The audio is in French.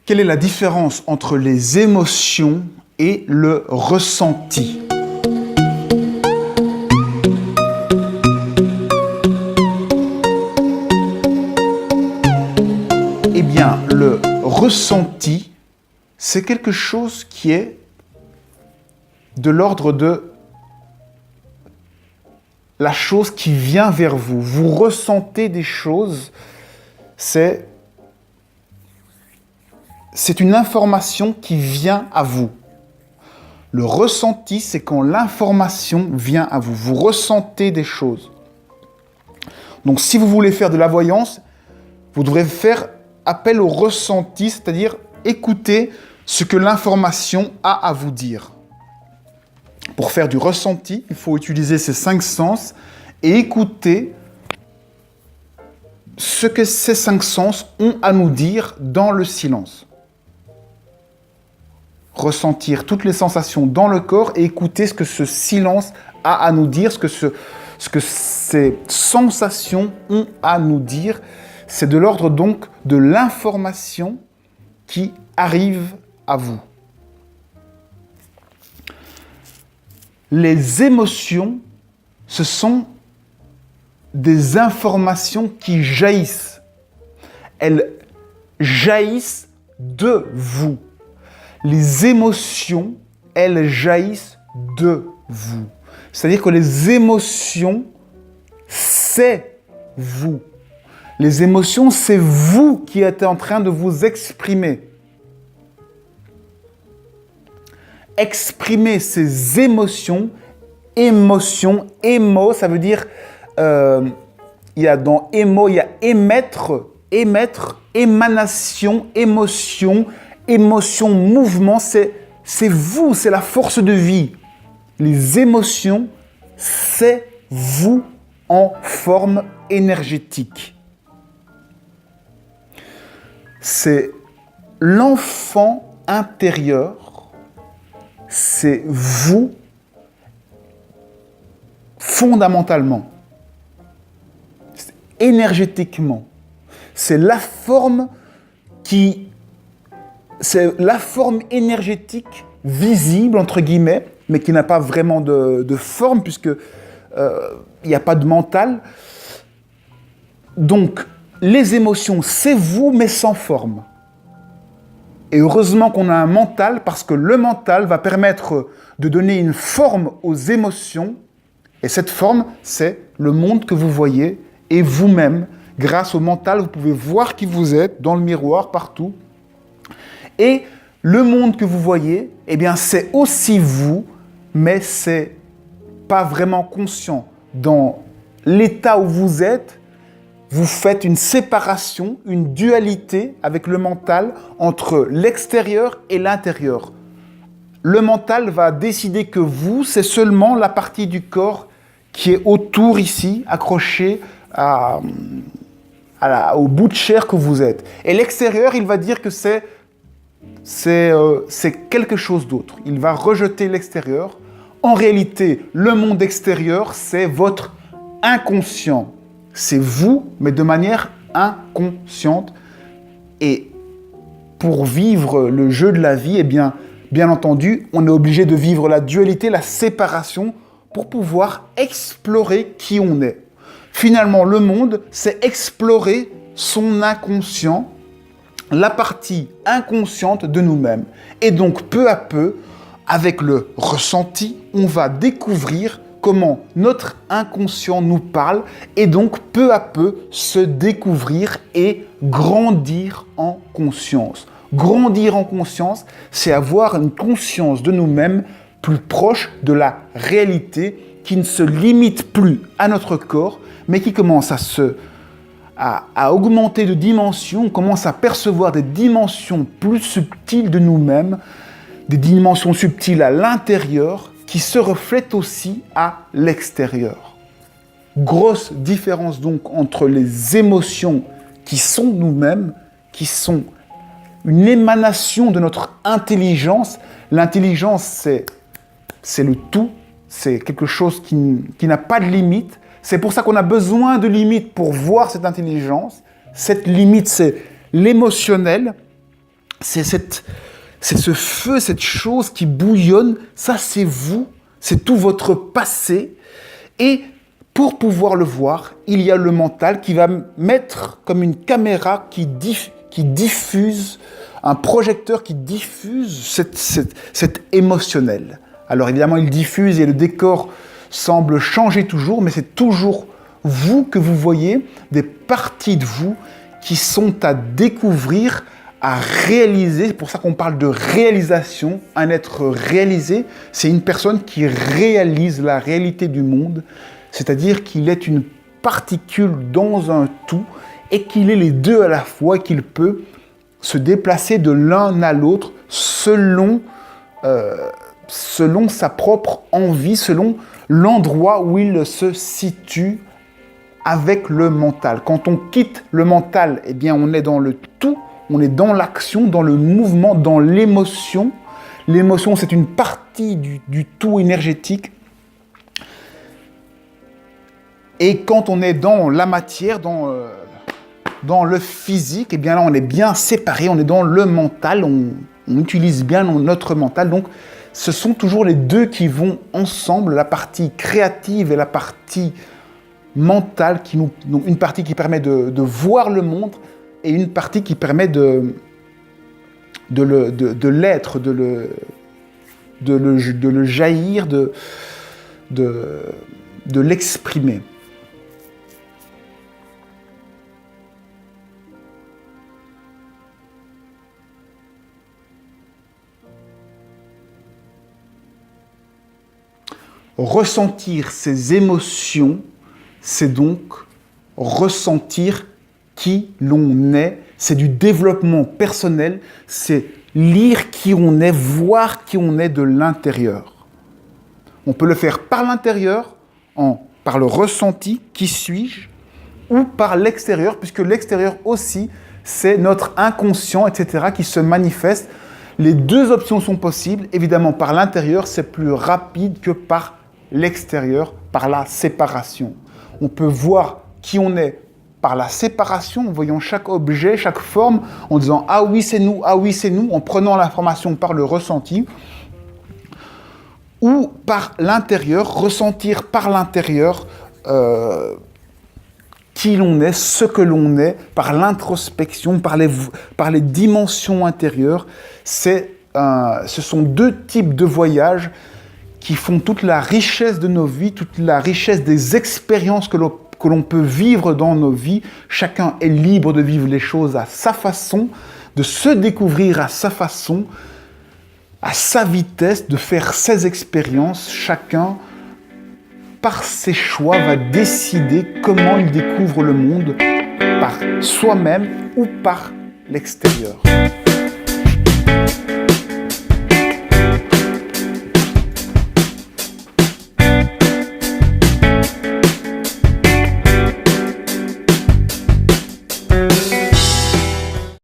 Quelle est la différence entre les émotions et le ressenti? Eh bien, le ressenti, c'est quelque chose qui est de l'ordre de la chose qui vient vers vous. Vous ressentez des choses, c'est une information qui vient à vous. Le ressenti, c'est quand l'information vient à vous. Vous ressentez des choses. Donc, si vous voulez faire de la voyance, vous devrez faire appel au ressenti, c'est-à-dire écouter ce que l'information a à vous dire. Pour faire du ressenti, il faut utiliser ces 5 sens et écouter ce que ces 5 sens ont à nous dire dans le silence. Ressentir toutes les sensations dans le corps et écouter ce que ce silence a à nous dire, ce que ces sensations ont à nous dire. C'est de l'ordre donc de l'information qui arrive à vous. Les émotions, ce sont des informations qui jaillissent. Elles jaillissent de vous. Les émotions, elles jaillissent de vous. C'est-à-dire que les émotions, c'est vous. Les émotions, c'est vous qui êtes en train de vous exprimer. Exprimer ces émotions, émo, ça veut dire, il y a dans émo, il y a émettre, émanation, émotion, mouvement, c'est vous, c'est la force de vie. Les émotions, c'est vous en forme énergétique. C'est l'enfant intérieur, c'est vous fondamentalement, énergétiquement. C'est la forme énergétique visible, entre guillemets, mais qui n'a pas vraiment de forme, puisque il n'y a pas de mental. Donc, les émotions, c'est vous, mais sans forme. Et heureusement qu'on a un mental, parce que le mental va permettre de donner une forme aux émotions. Et cette forme, c'est le monde que vous voyez. Et vous-même, grâce au mental, vous pouvez voir qui vous êtes dans le miroir, partout. Et le monde que vous voyez, eh bien, c'est aussi vous, mais c'est pas vraiment conscient. Dans l'état où vous êtes, vous faites une séparation, une dualité avec le mental entre l'extérieur et l'intérieur. Le mental va décider que vous, c'est seulement la partie du corps qui est autour ici, accrochée au bout de chair que vous êtes. Et l'extérieur, il va dire que c'est quelque chose d'autre. Il va rejeter l'extérieur. En réalité, le monde extérieur, c'est votre inconscient. C'est vous, mais de manière inconsciente. Et pour vivre le jeu de la vie, eh bien entendu, on est obligé de vivre la dualité, la séparation, pour pouvoir explorer qui on est. Finalement, le monde, c'est explorer son inconscient, la partie inconsciente de nous-mêmes. Et donc, peu à peu, avec le ressenti, on va découvrir comment notre inconscient nous parle et donc peu à peu se découvrir et grandir en conscience. Grandir en conscience, c'est avoir une conscience de nous-mêmes plus proche de la réalité qui ne se limite plus à notre corps, mais qui commence à augmenter de dimensions, on commence à percevoir des dimensions plus subtiles de nous-mêmes, des dimensions subtiles à l'intérieur, qui se reflètent aussi à l'extérieur. Grosse différence donc entre les émotions qui sont nous-mêmes, qui sont une émanation de notre intelligence. L'intelligence, c'est le tout, c'est quelque chose qui n'a pas de limite. C'est pour ça qu'on a besoin de limites pour voir cette intelligence. Cette limite, c'est l'émotionnel, c'est ce feu, cette chose qui bouillonne, ça c'est vous, c'est tout votre passé. Et pour pouvoir le voir, il y a le mental qui va mettre comme une caméra qui diffuse, un projecteur qui diffuse cet émotionnel. Alors évidemment, il diffuse et le décor semble changer toujours, mais c'est toujours vous que vous voyez, des parties de vous qui sont à découvrir, à réaliser. C'est pour ça qu'on parle de réalisation. Un être réalisé, c'est une personne qui réalise la réalité du monde, c'est-à-dire qu'il est une particule dans un tout et qu'il est les deux à la fois, qu'il peut se déplacer de l'un à l'autre selon sa propre envie, selon l'endroit où il se situe avec le mental. Quand on quitte le mental, eh bien, on est dans le tout, on est dans l'action, dans le mouvement, dans l'émotion. L'émotion, c'est une partie du tout énergétique. Et quand on est dans la matière, dans le physique, eh bien là, on est bien séparé, on est dans le mental, on utilise bien notre mental. Donc, ce sont toujours les deux qui vont ensemble, la partie créative et la partie mentale, donc une partie qui permet de voir le monde et une partie qui permet de l'être, de le jaillir, de l'exprimer. Ressentir ces émotions, c'est donc ressentir qui l'on est. C'est du développement personnel, c'est lire qui on est, voir qui on est de l'intérieur. On peut le faire par l'intérieur, par le ressenti, qui suis-je, ou par l'extérieur, puisque l'extérieur aussi, c'est notre inconscient, etc., qui se manifeste. Les deux options sont possibles. Évidemment, par l'intérieur, c'est plus rapide que par l'extérieur, par la séparation. On peut voir qui on est par la séparation, en voyant chaque objet, chaque forme, en disant « Ah oui, c'est nous, ah oui, c'est nous », en prenant l'information par le ressenti, ou par l'intérieur, ressentir par l'intérieur qui l'on est, ce que l'on est, par l'introspection, par les dimensions intérieures. Ce sont deux types de voyages qui font toute la richesse de nos vies, toute la richesse des expériences que l'on peut vivre dans nos vies. Chacun est libre de vivre les choses à sa façon, de se découvrir à sa façon, à sa vitesse, de faire ses expériences. Chacun, par ses choix, va décider comment il découvre le monde, par soi-même ou par l'extérieur.